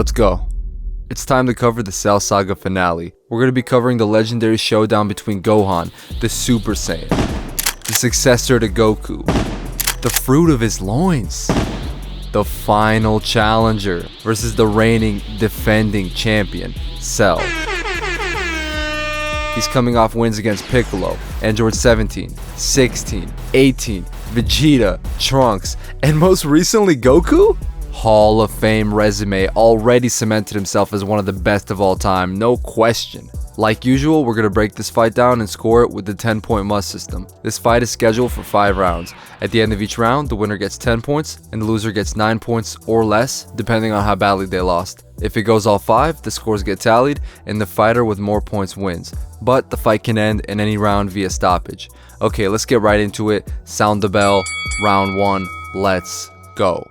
Let's go. It's time to cover the Cell Saga finale. We're going to be covering the legendary showdown between Gohan, the Super Saiyan, the successor to Goku, the fruit of his loins, the final challenger versus the reigning defending champion, Cell. He's coming off wins against Piccolo, Android 17, 16, 18, Vegeta, Trunks, and most recently Goku? Hall of Fame resume, already cemented himself as one of the best of all time, no question. Like usual, we're going to break this fight down and score it with the 10-point must system. This fight is scheduled for 5 rounds. At the end of each round, the winner gets 10 points and the loser gets 9 points or less, depending on how badly they lost. If it goes all 5, the scores get tallied and the fighter with more points wins. But the fight can end in any round via stoppage. Okay, let's get right into it. Sound the bell. Round 1. Let's go.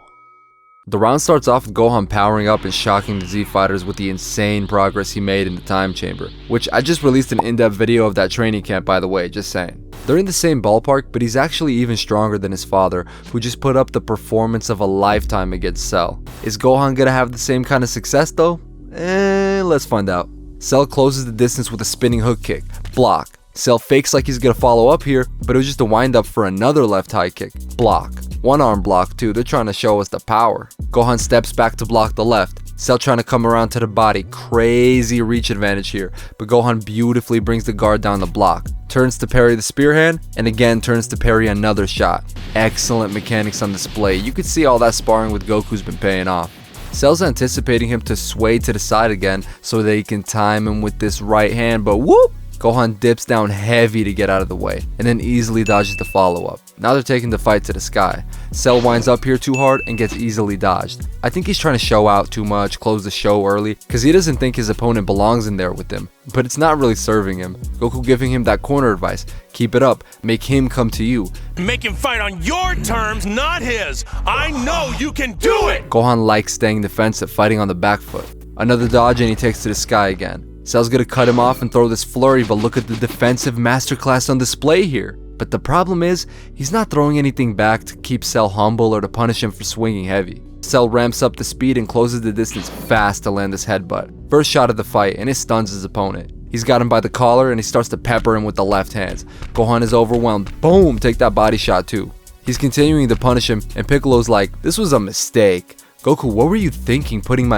The round starts off with Gohan powering up and shocking the Z Fighters with the insane progress he made in the time chamber, which I just released an in-depth video of that training camp, by the way, just saying. They're in the same ballpark, but he's actually even stronger than his father, who just put up the performance of a lifetime against Cell. Is Gohan gonna have the same kind of success though? Let's find out. Cell closes the distance with a spinning hook kick. Block. Cell fakes like he's gonna follow up here, but it was just a wind up for another left high kick. Block. One arm block too, they're trying to show us the power. Gohan steps back to block the left. Cell trying to come around to the body, crazy reach advantage here, but Gohan beautifully brings the guard down the block. Turns to parry the spear hand, and again turns to parry another shot. Excellent mechanics on display. You could see all that sparring with Goku's been paying off. Cell's anticipating him to sway to the side again so that he can time him with this right hand, but whoop! Gohan dips down heavy to get out of the way, and then easily dodges the follow-up. Now they're taking the fight to the sky. Cell winds up here too hard and gets easily dodged. I think he's trying to show out too much, close the show early, because he doesn't think his opponent belongs in there with him. But it's not really serving him. Goku giving him that corner advice. Keep it up, make him come to you. Make him fight on your terms, not his. I know you can do it! Gohan likes staying defensive, fighting on the back foot. Another dodge and he takes to the sky again. Cell's gonna cut him off and throw this flurry, but look at the defensive masterclass on display here. But the problem is, he's not throwing anything back to keep Cell humble or to punish him for swinging heavy. Cell ramps up the speed and closes the distance fast to land this headbutt. First shot of the fight, and it stuns his opponent. He's got him by the collar and he starts to pepper him with the left hands. Gohan is overwhelmed. Boom! Take that body shot too. He's continuing to punish him, and Piccolo's like, this was a mistake. Goku, what were you thinking putting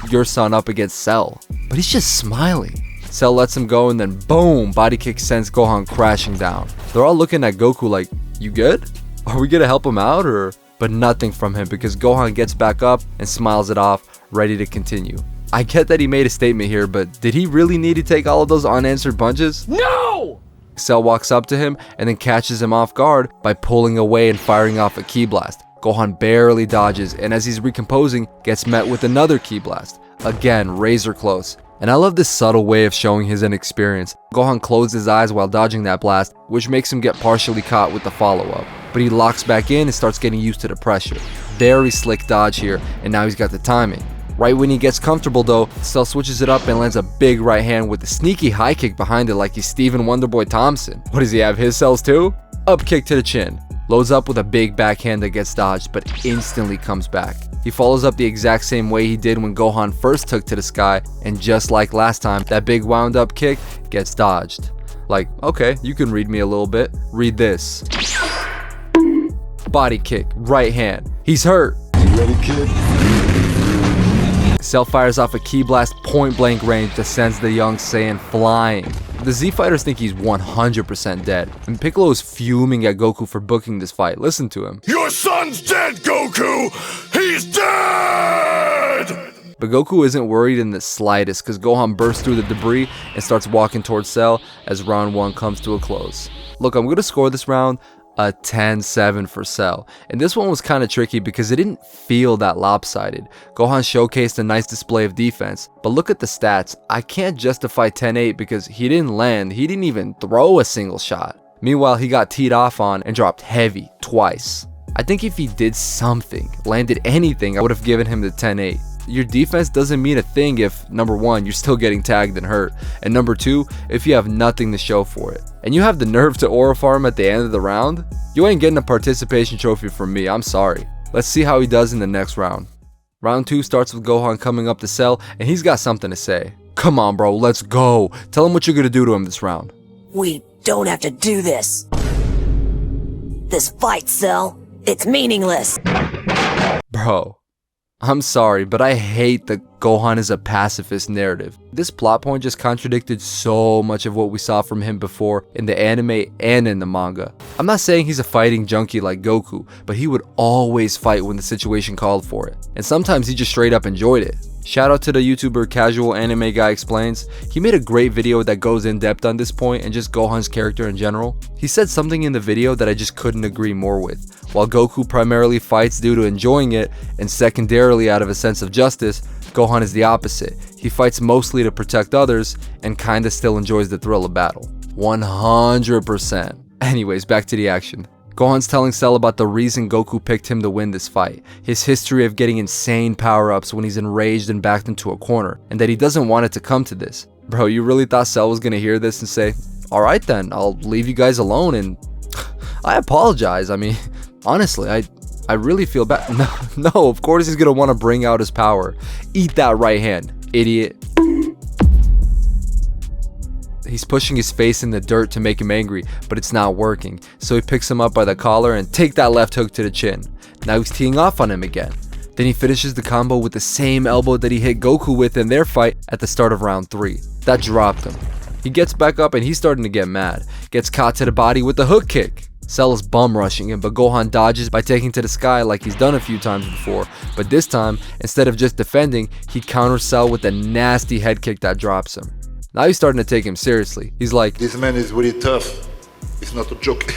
your son up against Cell? But he's just smiling. Cell lets him go and then boom, body kick sends Gohan crashing down. They're all looking at Goku like, you good? Are we gonna help him out or? But nothing from him because Gohan gets back up and smiles it off, ready to continue. I get that he made a statement here, but did he really need to take all of those unanswered punches? No! Cell walks up to him and then catches him off guard by pulling away and firing off a ki blast. Gohan barely dodges, and as he's recomposing, gets met with another ki blast. Again, razor close. And I love this subtle way of showing his inexperience. Gohan closed his eyes while dodging that blast, which makes him get partially caught with the follow-up. But he locks back in and starts getting used to the pressure. Very slick dodge here, and now he's got the timing. Right when he gets comfortable though, Cell switches it up and lands a big right hand with a sneaky high kick behind it like he's Stephen Wonderboy Thompson. What does he have, his cells too? Up kick to the chin. Loads up with a big backhand that gets dodged, but instantly comes back. He follows up the exact same way he did when Gohan first took to the sky, and just like last time, that big wound up kick gets dodged. Like, okay, you can read me a little bit. Read this. Body kick, right hand. He's hurt. You ready, kid? Cell fires off a ki blast point blank range that sends the young Saiyan flying. The Z Fighters think he's 100% dead, and Piccolo is fuming at Goku for booking this fight. Listen to him. Your son's dead, Goku! He's dead! But Goku isn't worried in the slightest because Gohan bursts through the debris and starts walking towards Cell as round 1 comes to a close. Look, I'm going to score this round a 10-7 for Cell, and this one was kind of tricky because it didn't feel that lopsided. Gohan showcased a nice display of defense, but look at the stats. I can't justify 10-8 because he didn't land, he didn't even throw a single shot. Meanwhile, he got teed off on and dropped heavy twice. I think if he did something, landed anything, I would have given him the 10-8. Your defense doesn't mean a thing if, number 1, you're still getting tagged and hurt, and number 2, if you have nothing to show for it. And you have the nerve to aura farm at the end of the round? You ain't getting a participation trophy from me, I'm sorry. Let's see how he does in the next round. Round 2 starts with Gohan coming up to Cell, and he's got something to say. Come on, bro, let's go. Tell him what you're gonna do to him this round. We don't have to do this. This fight, Cell, it's meaningless. Bro, I'm sorry, but I hate the Gohan is a pacifist narrative. This plot point just contradicted so much of what we saw from him before in the anime and in the manga. I'm not saying he's a fighting junkie like Goku, but he would always fight when the situation called for it. And sometimes he just straight up enjoyed it. Shout out to the YouTuber Casual Anime Guy Explains. He made a great video that goes in depth on this point and just Gohan's character in general. He said something in the video that I just couldn't agree more with. While Goku primarily fights due to enjoying it and secondarily out of a sense of justice, Gohan is the opposite. He fights mostly to protect others and kinda still enjoys the thrill of battle. 100%. Anyways, back to the action. Gohan's telling Cell about the reason Goku picked him to win this fight, his history of getting insane power-ups when he's enraged and backed into a corner, and that he doesn't want it to come to this. Bro, you really thought Cell was gonna hear this and say, alright then, I'll leave you guys alone and I apologize. I mean, honestly, I really feel bad. No, of course he's gonna want to bring out his power. Eat that right hand, idiot. He's pushing his face in the dirt to make him angry, but it's not working. So he picks him up by the collar and take that left hook to the chin. Now he's teeing off on him again. Then he finishes the combo with the same elbow that he hit Goku with in their fight at the start of round 3. That dropped him. He gets back up and he's starting to get mad. Gets caught to the body with the hook kick. Cell is bum rushing him, but Gohan dodges by taking to the sky like he's done a few times before. But this time, instead of just defending, he counters Cell with a nasty head kick that drops him. Now he's starting to take him seriously. He's like, This man is very tough. It's not a joke.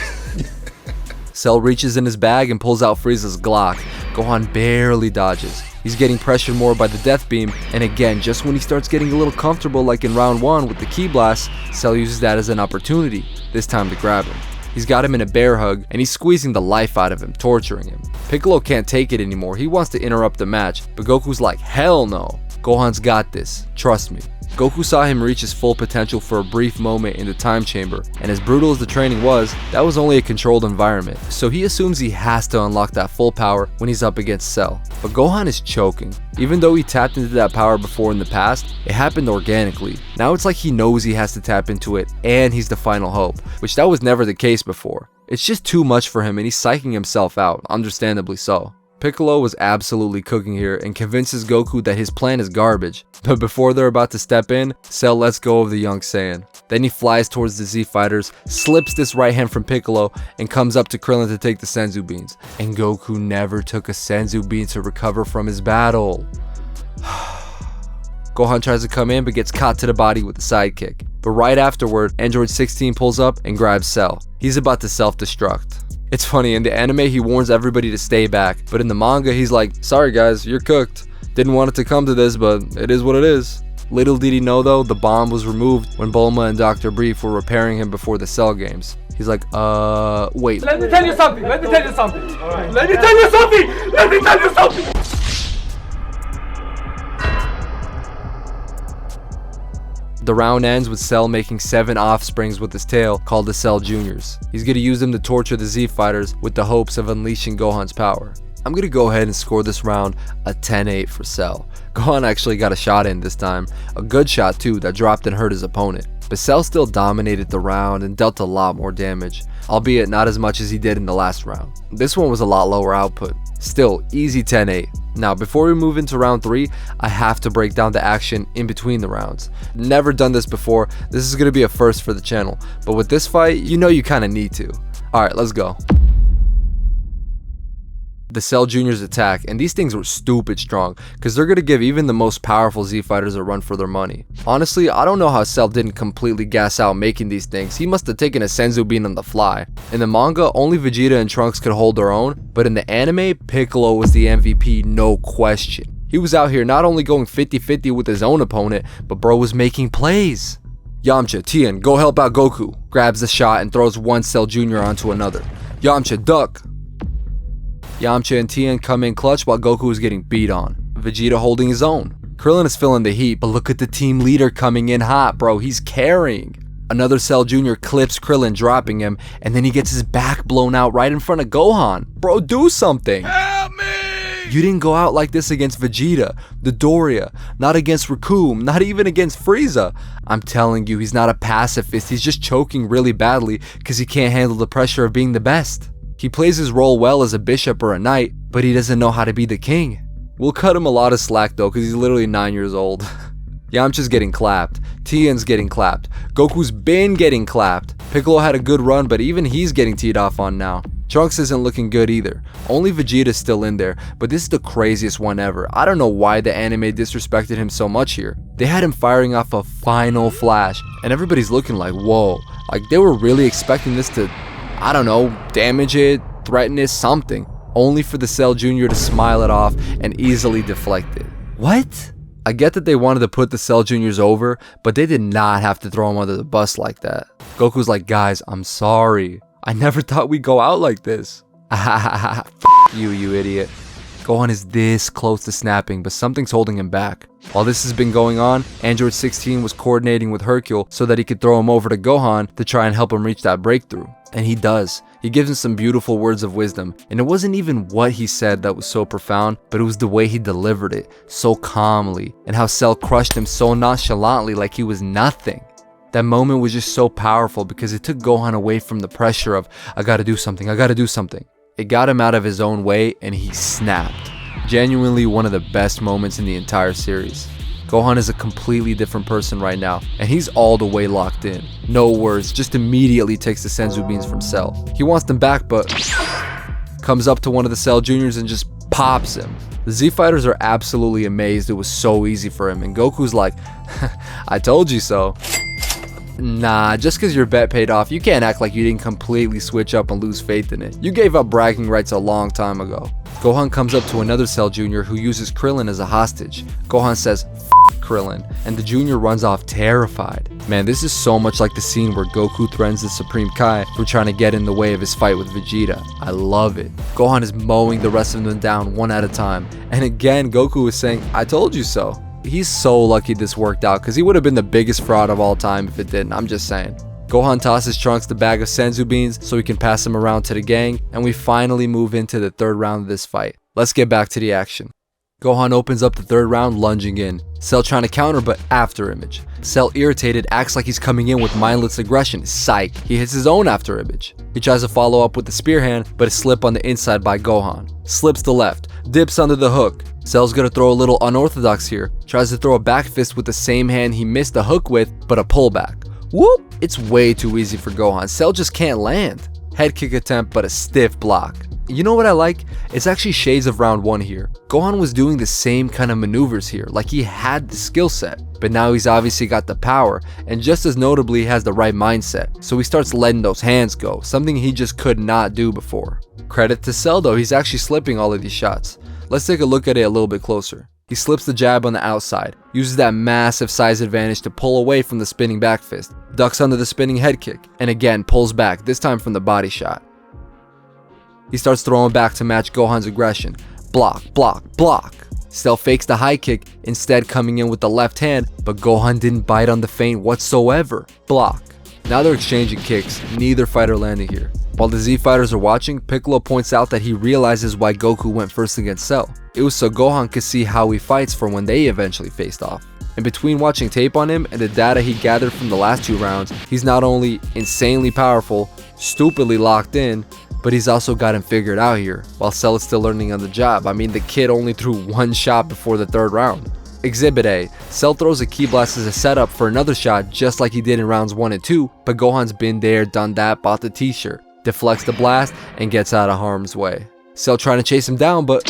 Cell reaches in his bag and pulls out Frieza's Glock. Gohan barely dodges. He's getting pressured more by the death beam, and again, just when he starts getting a little comfortable like in round 1 with the ki blast, Cell uses that as an opportunity, this time to grab him. He's got him in a bear hug, and he's squeezing the life out of him, torturing him. Piccolo can't take it anymore. He wants to interrupt the match, but Goku's like, hell no. Gohan's got this, trust me. Goku saw him reach his full potential for a brief moment in the time chamber, and as brutal as the training was, that was only a controlled environment, so he assumes he has to unlock that full power when he's up against Cell. But Gohan is choking. Even though he tapped into that power before in the past, it happened organically. Now it's like he knows he has to tap into it, and he's the final hope, which that was never the case before. It's just too much for him and he's psyching himself out, understandably so. Piccolo was absolutely cooking here and convinces Goku that his plan is garbage. But before they're about to step in, Cell lets go of the young Saiyan. Then he flies towards the Z fighters, slips this right hand from Piccolo, and comes up to Krillin to take the Senzu beans. And Goku never took a Senzu bean to recover from his battle. Gohan tries to come in but gets caught to the body with a sidekick. But right afterward, Android 16 pulls up and grabs Cell. He's about to self-destruct. It's funny, in the anime he warns everybody to stay back, but in the manga he's like, sorry guys, you're cooked. Didn't want it to come to this, but it is what it is. Little did he know though, the bomb was removed when Bulma and Dr. Brief were repairing him before the Cell games. He's like, wait. Let me tell you something. Let me tell you something. Let me tell you something. Let me tell you something. The round ends with Cell making 7 offsprings with his tail called the Cell Juniors. He's gonna use them to torture the Z fighters with the hopes of unleashing Gohan's power. I'm gonna go ahead and score this round a 10-8 for Cell. Gohan actually got a shot in this time, a good shot too that dropped and hurt his opponent. But Cell still dominated the round and dealt a lot more damage, albeit not as much as he did in the last round. This one was a lot lower output. Still, easy 10-8. Now, before we move into round 3, I have to break down the action in between the rounds. Never done this before, this is going to be a first for the channel, but with this fight, you know you kind of need to. Alright, let's go. The Cell Juniors attack, and these things were stupid strong, because they're going to give even the most powerful Z fighters a run for their money. Honestly, I don't know how Cell didn't completely gas out making these things. He must have taken a Senzu bean on the fly. In the manga, only Vegeta and Trunks could hold their own, but in the anime, Piccolo was the MVP, no question. He was out here not only going 50-50 with his own opponent, but bro was making plays. Yamcha, Tien, go help out Goku. Grabs the shot and throws one Cell Jr. onto another. Yamcha, duck. Yamcha and Tien come in clutch while Goku is getting beat on. Vegeta holding his own. Krillin is feeling the heat, but look at the team leader coming in hot, bro. He's carrying. Another Cell Jr. clips Krillin, dropping him, and then he gets his back blown out right in front of Gohan. Bro, do something. Help me! You didn't go out like this against Vegeta, Dodoria, not against Recoome, not even against Frieza. I'm telling you, he's not a pacifist. He's just choking really badly because he can't handle the pressure of being the best. He plays his role well as a bishop or a knight, but he doesn't know how to be the king. We'll cut him a lot of slack though, because he's literally 9 years old. Yamcha's getting clapped. Tien's getting clapped. Goku's been getting clapped. Piccolo had a good run, but even he's getting teed off on now. Trunks isn't looking good either. Only Vegeta's still in there, but this is the craziest one ever. I don't know why the anime disrespected him so much here. They had him firing off a final flash, and everybody's looking like, whoa. Like they were really expecting this to, I don't know, damage it, threaten it, something. Only for the Cell Jr. to smile it off and easily deflect it. What? I get that they wanted to put the Cell Juniors over, but they did not have to throw him under the bus like that. Goku's like, guys, I'm sorry. I never thought we'd go out like this. F you, you idiot. Gohan is this close to snapping, but something's holding him back. While this has been going on, Android 16 was coordinating with Hercule so that he could throw him over to Gohan to try and help him reach that breakthrough. And he does. He gives him some beautiful words of wisdom, and it wasn't even what he said that was so profound, but it was the way he delivered it, so calmly, and how Cell crushed him so nonchalantly like he was nothing. That moment was just so powerful because it took Gohan away from the pressure of, I gotta do something, I gotta do something. It got him out of his own way and he snapped. Genuinely one of the best moments in the entire series. Gohan is a completely different person right now, and he's all the way locked in. No words, just immediately takes the Senzu beans from Cell. He wants them back, but comes up to one of the Cell Juniors and just pops him. The Z Fighters are absolutely amazed it was so easy for him, and Goku's like, I told you so. Nah, just cause your bet paid off, you can't act like you didn't completely switch up and lose faith in it. You gave up bragging rights a long time ago. Gohan comes up to another Cell Jr. who uses Krillin as a hostage. Gohan says, F Krillin, and the Junior runs off terrified. Man, this is so much like the scene where Goku threatens the Supreme Kai for trying to get in the way of his fight with Vegeta. I love it. Gohan is mowing the rest of them down one at a time. And again, Goku is saying, I told you so. He's so lucky this worked out because he would have been the biggest fraud of all time if it didn't, I'm just saying. Gohan tosses Trunks the bag of Senzu beans so he can pass them around to the gang, and we finally move into the third round of this fight. Let's get back to the action. Gohan opens up the third round lunging in. Cell trying to counter but after image. Cell irritated acts like he's coming in with mindless aggression. Psych. He hits his own after image. He tries to follow up with the spear hand but a slip on the inside by Gohan. Slips to left. Dips under the hook. Cell's gonna throw a little unorthodox here. Tries to throw a back fist with the same hand he missed the hook with, but a pullback. Whoop! It's way too easy for Gohan. Cell just can't land. Head kick attempt but a stiff block. You know what I like? It's actually shades of round 1 here. Gohan was doing the same kind of maneuvers here, like he had the skill set. But now he's obviously got the power, and just as notably has the right mindset. So he starts letting those hands go, something he just could not do before. Credit to Cell though, he's actually slipping all of these shots. Let's take a look at it a little bit closer. He slips the jab on the outside, uses that massive size advantage to pull away from the spinning back fist, ducks under the spinning head kick, and again pulls back, this time from the body shot. He starts throwing back to match Gohan's aggression. Block, block, block. Cell fakes the high kick, instead coming in with the left hand, but Gohan didn't bite on the feint whatsoever. Block. Now they're exchanging kicks, neither fighter landing here. While the Z Fighters are watching, Piccolo points out that he realizes why Goku went first against Cell. It was so Gohan could see how he fights for when they eventually faced off. In between watching tape on him and the data he gathered from the last 2 rounds, he's not only insanely powerful, stupidly locked in, but he's also got him figured out here, while Cell is still learning on the job. I mean, the kid only threw 1 shot before the 3rd round. Exhibit A. Cell throws a Ki Blast as a setup for another shot just like he did in rounds 1 and 2, but Gohan's been there, done that, bought the t-shirt, deflects the blast, and gets out of harm's way. Cell trying to chase him down, but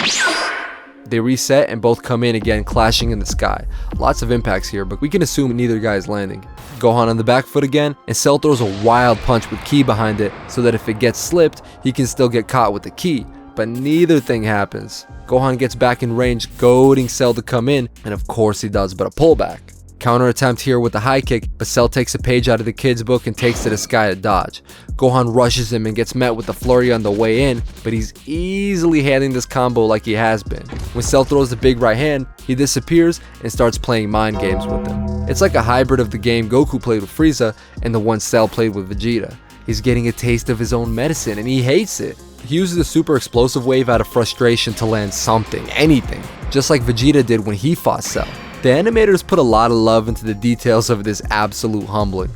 they reset and both come in again, clashing in the sky. Lots of impacts here, but we can assume neither guy is landing. Gohan on the back foot again, and Cell throws a wild punch with Ki behind it so that if it gets slipped, he can still get caught with the Ki. But neither thing happens. Gohan gets back in range, goading Cell to come in, and of course he does, but a pullback. Counter attempt here with the high kick, but Cell takes a page out of the kid's book and takes to the sky to dodge. Gohan rushes him and gets met with the flurry on the way in, but he's easily handling this combo like he has been. When Cell throws the big right hand, he disappears and starts playing mind games with him. It's like a hybrid of the game Goku played with Frieza and the one Cell played with Vegeta. He's getting a taste of his own medicine and he hates it. He uses a super explosive wave out of frustration to land something, anything, just like Vegeta did when he fought Cell. The animators put a lot of love into the details of this absolute humbling.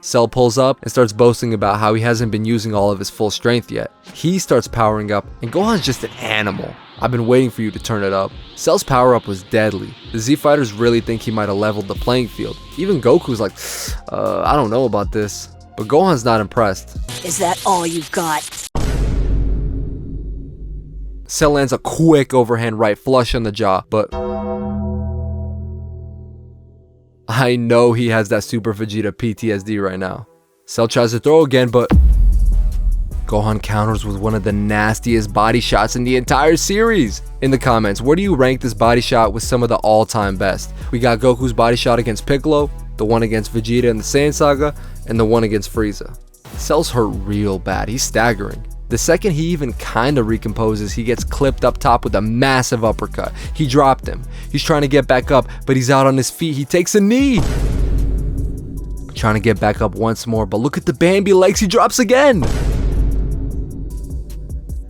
Cell pulls up and starts boasting about how he hasn't been using all of his full strength yet. He starts powering up, and Gohan's just an animal. I've been waiting for you to turn it up. Cell's power up was deadly. The Z Fighters really think he might have leveled the playing field. Even Goku's like, I don't know about this. But Gohan's not impressed. Is that all you've got? Cell lands a quick overhand right flush on the jaw, but I know he has that Super Vegeta PTSD right now. Cell tries to throw again, but Gohan counters with one of the nastiest body shots in the entire series. In the comments, where do you rank this body shot with some of the all-time best? We got Goku's body shot against Piccolo, the one against Vegeta in the Saiyan Saga, and the one against Frieza. Cell's hurt real bad, he's staggering. The second he even kinda recomposes, he gets clipped up top with a massive uppercut. He dropped him. He's trying to get back up, but he's out on his feet. He takes a knee. Trying to get back up once more, but look at the Bambi legs, he drops again.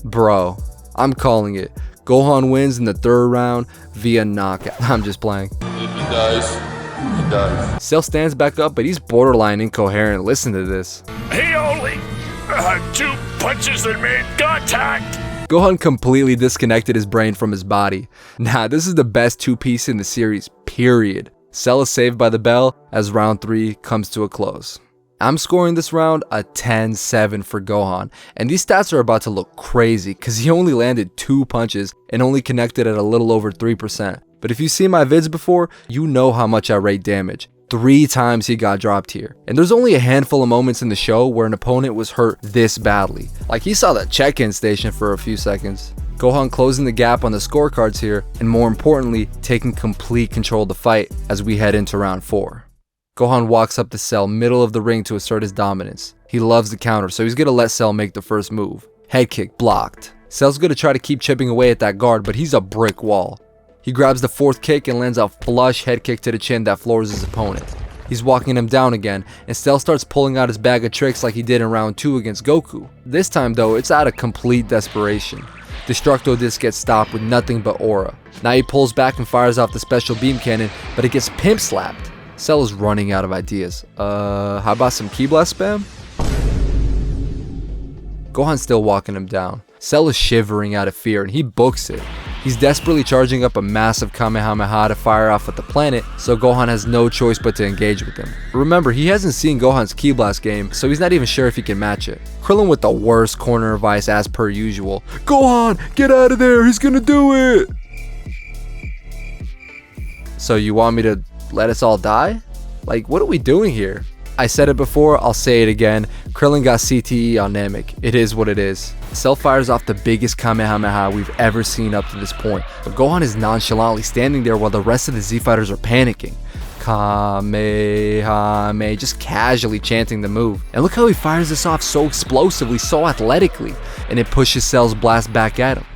Bro, I'm calling it. Gohan wins in the third round via knockout. I'm just playing. If he dies, he dies. Cell stands back up, but he's borderline incoherent. Listen to this. He only had 2 punches that made contact. Gohan completely disconnected his brain from his body. Nah, this is the best two-piece in the series, period. Cell is saved by the bell as round 3 comes to a close. I'm scoring this round a 10-7 for Gohan, and these stats are about to look crazy because he only landed 2 punches and only connected at a little over 3%. But if you've seen my vids before, you know how much I rate damage. 3 times he got dropped here. And there's only a handful of moments in the show where an opponent was hurt this badly. Like he saw the check-in station for a few seconds. Gohan closing the gap on the scorecards here, and more importantly, taking complete control of the fight as we head into round 4. Gohan walks up to Cell middle of the ring to assert his dominance. He loves the counter, so he's gonna let Cell make the first move. Head kick blocked. Cell's gonna try to keep chipping away at that guard, but he's a brick wall. He grabs the 4th kick and lands a flush head kick to the chin that floors his opponent. He's walking him down again, and Cell starts pulling out his bag of tricks like he did in round 2 against Goku. This time though, it's out of complete desperation. Destructo Disc gets stopped with nothing but aura. Now he pulls back and fires off the special beam cannon, but it gets pimp slapped. Cell is running out of ideas. How about some Ki Blast spam? Gohan's still walking him down. Cell is shivering out of fear and he books it. He's desperately charging up a massive Kamehameha to fire off at the planet, so Gohan has no choice but to engage with him. Remember, he hasn't seen Gohan's Ki Blast game, so he's not even sure if he can match it. Krillin with the worst corner of ice as per usual. Gohan, get out of there, he's gonna do it! So you want me to let us all die? Like, what are we doing here? I said it before, I'll say it again. Krillin got CTE on Namek. It is what it is. Cell fires off the biggest Kamehameha we've ever seen up to this point, but Gohan is nonchalantly standing there while the rest of the Z Fighters are panicking. Kamehameha, just casually chanting the move. And look how he fires this off so explosively, so athletically, and it pushes Cell's blast back at him.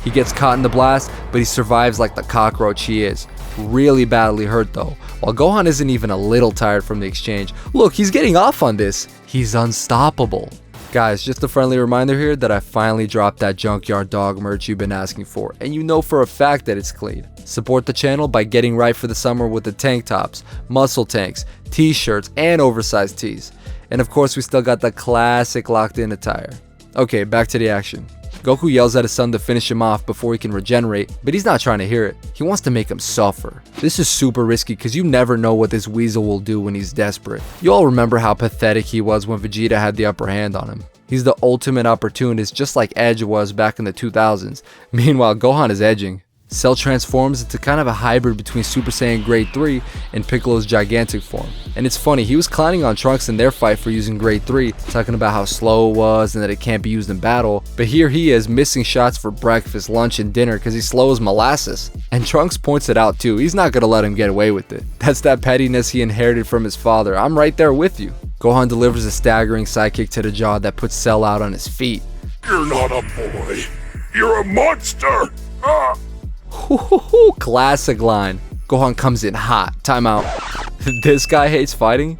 He gets caught in the blast, but he survives like the cockroach he is. Really badly hurt though, while Gohan isn't even a little tired from the exchange. Look, he's getting off on this. He's unstoppable. Guys, just a friendly reminder here that I finally dropped that Junkyard Dog merch you've been asking for, and you know for a fact that it's clean. Support the channel by getting right for the summer with the tank tops, muscle tanks, t-shirts, and oversized tees. And of course, we still got the classic locked in attire. Okay, back to the action. Goku yells at his son to finish him off before he can regenerate, but he's not trying to hear it. He wants to make him suffer. This is super risky because you never know what this weasel will do when he's desperate. You all remember how pathetic he was when Vegeta had the upper hand on him. He's the ultimate opportunist, just like Edge was back in the 2000s. Meanwhile, Gohan is edging. Cell transforms into kind of a hybrid between Super Saiyan Grade 3 and Piccolo's gigantic form. And it's funny, he was clowning on Trunks in their fight for using Grade 3, talking about how slow it was and that it can't be used in battle, but here he is missing shots for breakfast, lunch, and dinner because he's slow as molasses. And Trunks points it out too, he's not gonna let him get away with it. That's that pettiness he inherited from his father. I'm right there with you. Gohan delivers a staggering sidekick to the jaw that puts Cell out on his feet. You're not a boy. You're a monster. Ah! Classic line. Gohan comes in hot. Timeout. This guy hates fighting?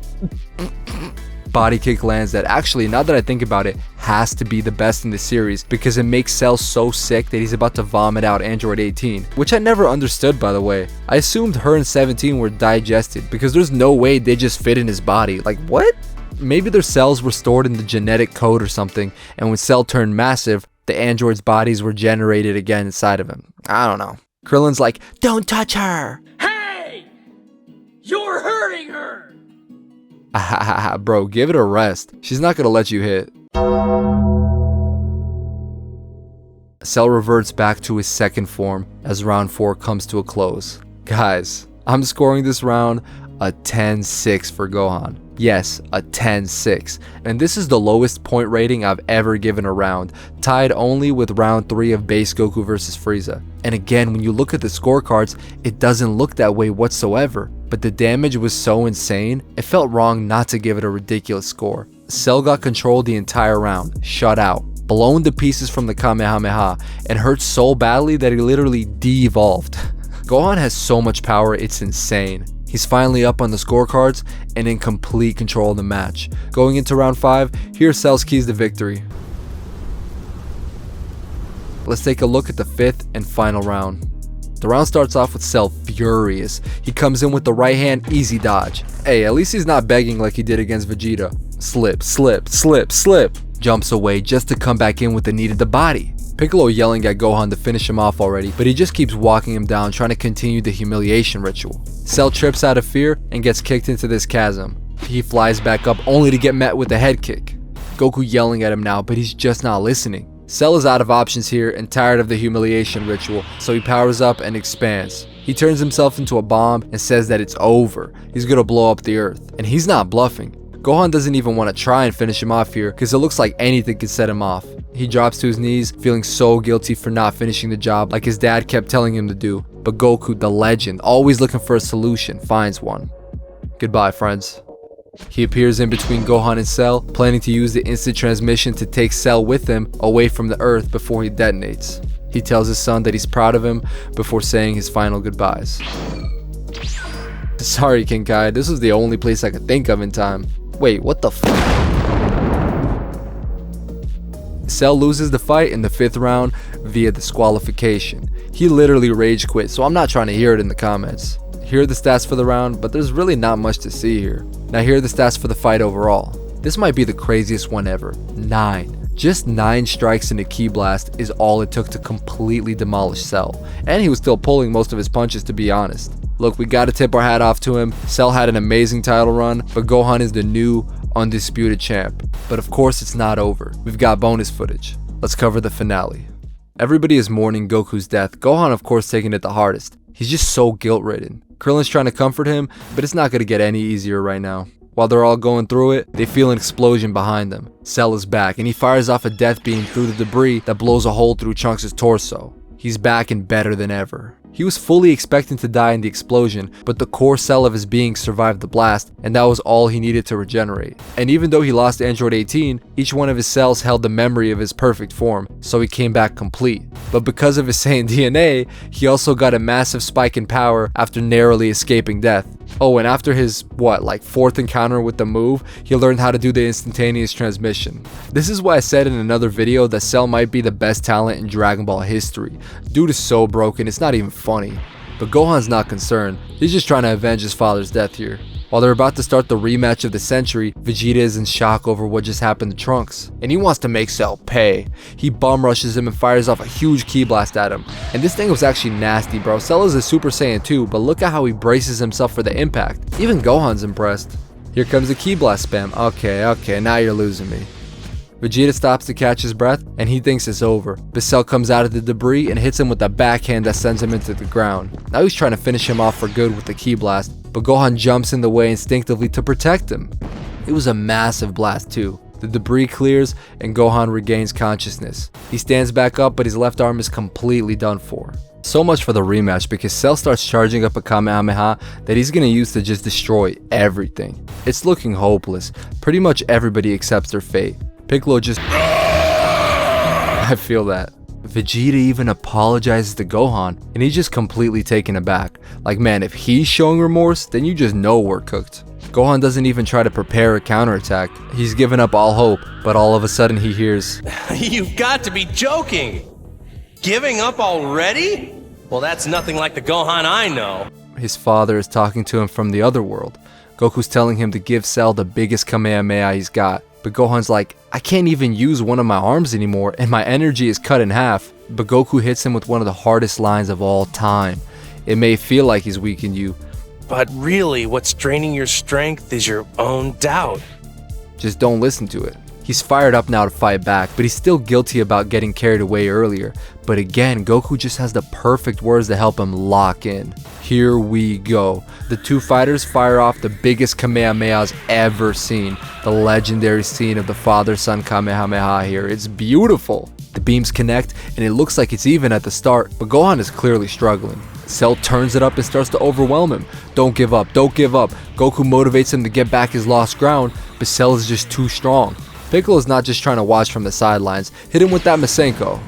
body kick lands that actually, now that I think about it, has to be the best in the series because it makes Cell so sick that he's about to vomit out Android 18, which I never understood, by the way. I assumed her and 17 were digested because there's no way they just fit in his body. Like, what? Maybe their cells were stored in the genetic code or something, and when Cell turned massive, the androids' bodies were generated again inside of him. I don't know. Krillin's like, don't touch her! Hey! You're hurting her! Bro, give it a rest. She's not gonna let you hit. Cell reverts back to his second form as round 4 comes to a close. Guys, I'm scoring this round a 10-6 for Gohan. Yes, a 10-6. And this is the lowest point rating I've ever given a round, tied only with round 3 of base Goku vs Frieza. And again, when you look at the scorecards, it doesn't look that way whatsoever. But the damage was so insane, it felt wrong not to give it a ridiculous score. Cell got controlled the entire round, shut out, blown to pieces from the Kamehameha, and hurt so badly that he literally de-evolved. Gohan has so much power, it's insane. He's finally up on the scorecards and in complete control of the match. Going into round 5, here's Cell's keys to victory. Let's take a look at the 5th and final round. The round starts off with Cell furious. He comes in with the right hand, easy dodge. Hey, at least he's not begging like he did against Vegeta. Slip, slip, slip, slip. Jumps away just to come back in with the knee to the body. Piccolo yelling at Gohan to finish him off already, but he just keeps walking him down, trying to continue the humiliation ritual. Cell trips out of fear and gets kicked into this chasm. He flies back up only to get met with a head kick. Goku yelling at him now, but he's just not listening. Cell is out of options here and tired of the humiliation ritual, so he powers up and expands. He turns himself into a bomb and says that it's over. He's gonna blow up the earth, and he's not bluffing. Gohan doesn't even want to try and finish him off here because it looks like anything could set him off. He drops to his knees, feeling so guilty for not finishing the job like his dad kept telling him to do. But Goku, the legend, always looking for a solution, finds one. Goodbye, friends. He appears in between Gohan and Cell, planning to use the instant transmission to take Cell with him away from the Earth before he detonates. He tells his son that he's proud of him before saying his final goodbyes. Sorry, King Kai, this was the only place I could think of in time. Wait, what the f? Cell loses the fight in the 5th round via disqualification. He literally rage quit, so I'm not trying to hear it in the comments. Here are the stats for the round, but there's really not much to see here. Now here are the stats for the fight overall. This might be the craziest one ever. 9. Just 9 strikes and a ki blast is all it took to completely demolish Cell. And he was still pulling most of his punches, to be honest. Look, we gotta tip our hat off to him. Cell had an amazing title run, but Gohan is the new undisputed champ. But of course it's not over. We've got bonus footage. Let's cover the finale. Everybody is mourning Goku's death. Gohan of course taking it the hardest. He's just so guilt-ridden. Krillin's trying to comfort him, but it's not gonna get any easier right now. While they're all going through it, they feel an explosion behind them. Cell is back, and he fires off a death beam through the debris that blows a hole through Trunks' torso. He's back and better than ever. He was fully expecting to die in the explosion, but the core cell of his being survived the blast, and that was all he needed to regenerate. And even though he lost Android 18, each one of his cells held the memory of his perfect form, so he came back complete. But because of his Saiyan DNA, he also got a massive spike in power after narrowly escaping death. Oh, and after his, 4th encounter with the move, he learned how to do the instantaneous transmission. This is why I said in another video that Cell might be the best talent in Dragon Ball history. Dude is so broken, it's not even funny. But Gohan's not concerned, he's just trying to avenge his father's death here. While they're about to start the rematch of the century, Vegeta is in shock over what just happened to Trunks, and he wants to make Cell pay. He bum rushes him and fires off a huge ki blast at him. And this thing was actually nasty, bro. Cell is a Super Saiyan 2, but look at how he braces himself for the impact. Even Gohan's impressed. Here comes the ki blast spam. Okay, now you're losing me. Vegeta stops to catch his breath, and he thinks it's over. But Cell comes out of the debris and hits him with a backhand that sends him into the ground. Now he's trying to finish him off for good with the ki blast, but Gohan jumps in the way instinctively to protect him. It was a massive blast too. The debris clears and Gohan regains consciousness. He stands back up, but his left arm is completely done for. So much for the rematch, because Cell starts charging up a Kamehameha that he's gonna use to just destroy everything. It's looking hopeless. Pretty much everybody accepts their fate. Piccolo just... I feel that. Vegeta even apologizes to Gohan, and he's just completely taken aback. Like, man, if he's showing remorse, then you just know we're cooked. Gohan doesn't even try to prepare a counterattack. He's given up all hope, but all of a sudden he hears, You've got to be joking! Giving up already? Well, that's nothing like the Gohan I know. his father is talking to him from the other world. Goku's telling him to give Cell the biggest Kamehameha he's got. But Gohan's like, I can't even use one of my arms anymore and my energy is cut in half. But Goku hits him with one of the hardest lines of all time. It may feel like he's weakened you, But really, what's draining your strength is your own doubt. just don't listen to it. He's fired up now to fight back, but he's still guilty about getting carried away earlier. But again, Goku just has the perfect words to help him lock in. Here we go. The two fighters fire off the biggest Kamehamehas ever seen. The legendary scene of the father-son Kamehameha here. It's beautiful. The beams connect, and it looks like it's even at the start, but Gohan is clearly struggling. Cell turns it up and starts to overwhelm him. Don't give up, don't give up. Goku motivates him to get back his lost ground, but Cell is just too strong. Piccolo's not just trying to watch from the sidelines. Hit him with that Masenko.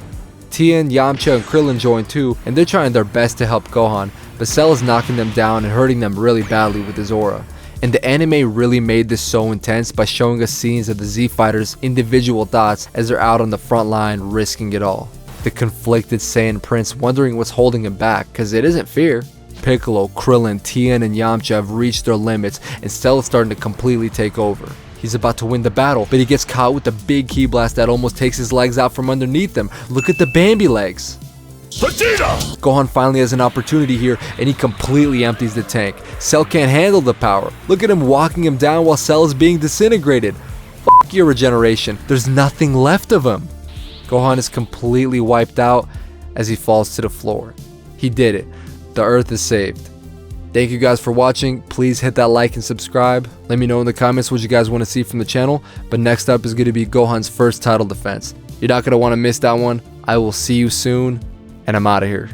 Tien, Yamcha, and Krillin join too, and they're trying their best to help Gohan, but Cell is knocking them down and hurting them really badly with his aura. And the anime really made this so intense by showing us scenes of the Z Fighters' individual thoughts as they're out on the front line risking it all. The conflicted Saiyan Prince wondering what's holding him back, cause it isn't fear. Piccolo, Krillin, Tien, and Yamcha have reached their limits and Cell is starting to completely take over. He's about to win the battle, but he gets caught with the big ki blast that almost takes his legs out from underneath him. Look at the Bambi legs. Vegeta! Gohan finally has an opportunity here and he completely empties the tank. Cell can't handle the power. Look at him walking him down while Cell is being disintegrated. Fuck your regeneration. There's nothing left of him. Gohan is completely wiped out as he falls to the floor. He did it. The Earth is saved. Thank you guys for watching. Please hit that like and subscribe. Let me know in the comments what you guys want to see from the channel. But next up is going to be Gohan's first title defense. You're not going to want to miss that one. I will see you soon, and I'm out of here.